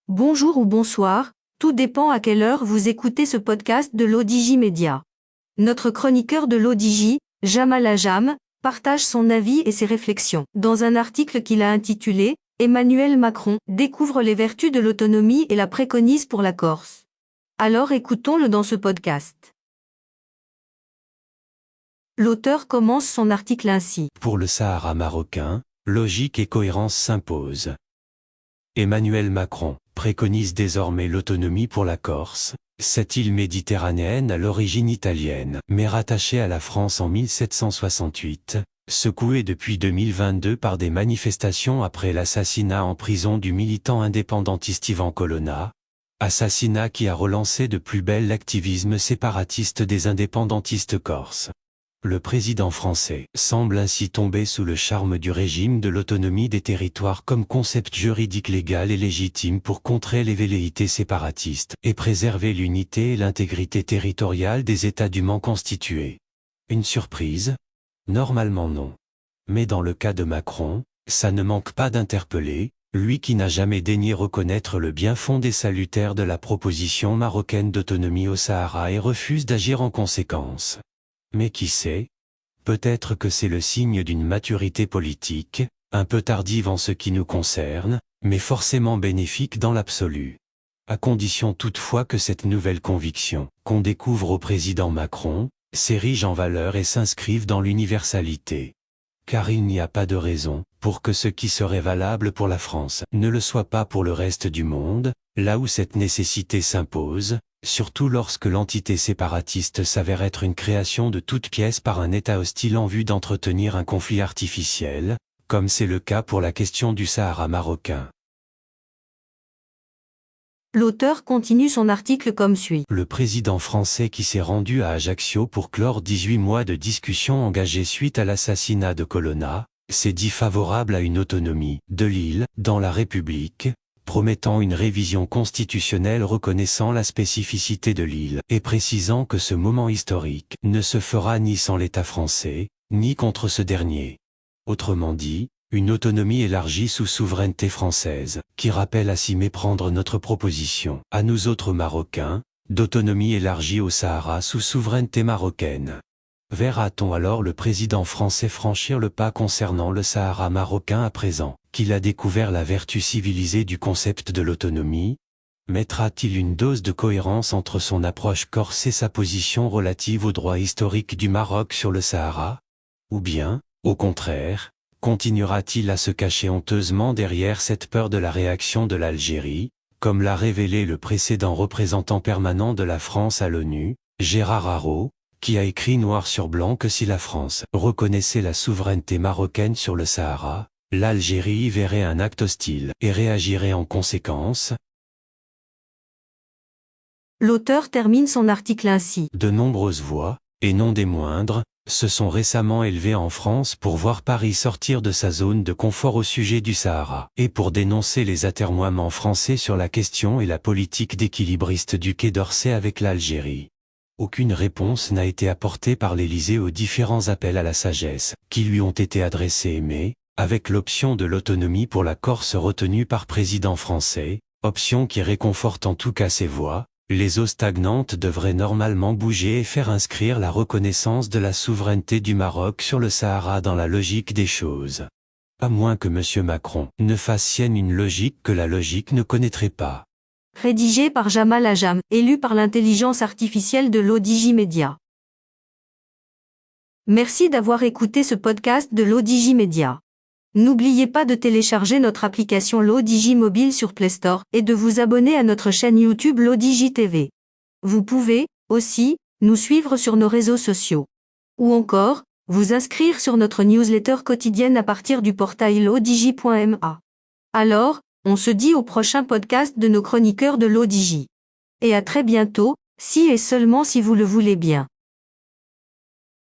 Bonjour ou bonsoir, tout dépend à quelle heure vous écoutez ce podcast de l'ODJ Média. Notre chroniqueur de l'ODJ, Jamal Ajam, partage son avis et ses réflexions. Dans un article qu'il a intitulé « Emmanuel Macron découvre les vertus de l'autonomie et la préconise pour la Corse ». Alors écoutons-le dans ce podcast. L'auteur commence son article ainsi. Pour le Sahara marocain, logique et cohérence s'imposent. Emmanuel Macron préconise désormais l'autonomie pour la Corse, cette île méditerranéenne à l'origine italienne, mais rattachée à la France en 1768, secouée depuis 2022 par des manifestations après l'assassinat en prison du militant indépendantiste Ivan Colonna, assassinat qui a relancé de plus belle l'activisme séparatiste des indépendantistes corses. Le président français semble ainsi tomber sous le charme du régime de l'autonomie des territoires comme concept juridique légal et légitime pour contrer les velléités séparatistes et préserver l'unité et l'intégrité territoriale des États dûment constitués. Une surprise? Normalement non. Mais dans le cas de Macron, ça ne manque pas d'interpeller, lui qui n'a jamais daigné reconnaître le bien fondé salutaire de la proposition marocaine d'autonomie au Sahara et refuse d'agir en conséquence. Mais qui sait? Peut-être que c'est le signe d'une maturité politique, un peu tardive en ce qui nous concerne, mais forcément bénéfique dans l'absolu. À condition toutefois que cette nouvelle conviction, qu'on découvre au président Macron, s'érige en valeur et s'inscrive dans l'universalité. Car il n'y a pas de raison pour que ce qui serait valable pour la France ne le soit pas pour le reste du monde, là où cette nécessité s'impose, surtout lorsque l'entité séparatiste s'avère être une création de toutes pièces par un État hostile en vue d'entretenir un conflit artificiel, comme c'est le cas pour la question du Sahara marocain. L'auteur continue son article comme suit. Le président français qui s'est rendu à Ajaccio pour clore 18 mois de discussions engagées suite à l'assassinat de Colonna, s'est dit favorable à une autonomie de l'île dans la République, promettant une révision constitutionnelle reconnaissant la spécificité de l'île et précisant que ce moment historique ne se fera ni sans l'État français, ni contre ce dernier. Autrement dit, une autonomie élargie sous souveraineté française, qui rappelle à s'y méprendre notre proposition, à nous autres Marocains, d'autonomie élargie au Sahara sous souveraineté marocaine. Verra-t-on alors le président français franchir le pas concernant le Sahara marocain à présent qu'il a découvert la vertu civilisée du concept de l'autonomie? Mettra-t-il une dose de cohérence entre son approche corse et sa position relative au droit historique du Maroc sur le Sahara? Ou bien, au contraire, continuera-t-il à se cacher honteusement derrière cette peur de la réaction de l'Algérie, comme l'a révélé le précédent représentant permanent de la France à l'ONU, Gérard Araud, qui a écrit noir sur blanc que si la France reconnaissait la souveraineté marocaine sur le Sahara, l'Algérie y verrait un acte hostile et réagirait en conséquence? L'auteur termine son article ainsi. De nombreuses voix, et non des moindres, se sont récemment élevées en France pour voir Paris sortir de sa zone de confort au sujet du Sahara, et pour dénoncer les atermoiements français sur la question et la politique d'équilibriste du Quai d'Orsay avec l'Algérie. Aucune réponse n'a été apportée par l'Élysée aux différents appels à la sagesse qui lui ont été adressés mais, avec l'option de l'autonomie pour la Corse retenue par président français, option qui réconforte en tout cas ses voix, les eaux stagnantes devraient normalement bouger et faire inscrire la reconnaissance de la souveraineté du Maroc sur le Sahara dans la logique des choses. À moins que M. Macron ne fasse sienne une logique que la logique ne connaîtrait pas. Rédigé par Jamal Ajam, élu par l'intelligence artificielle de l'ODJ Média. Merci d'avoir écouté ce podcast de l'ODJ Média. N'oubliez pas de télécharger notre application l'ODJ Mobile sur Play Store et de vous abonner à notre chaîne YouTube l'ODJ TV. Vous pouvez, aussi, nous suivre sur nos réseaux sociaux. Ou encore, vous inscrire sur notre newsletter quotidienne à partir du portail l'odj.ma. Alors, on se dit au prochain podcast de nos chroniqueurs de l'ODJ. Et à très bientôt, si et seulement si vous le voulez bien.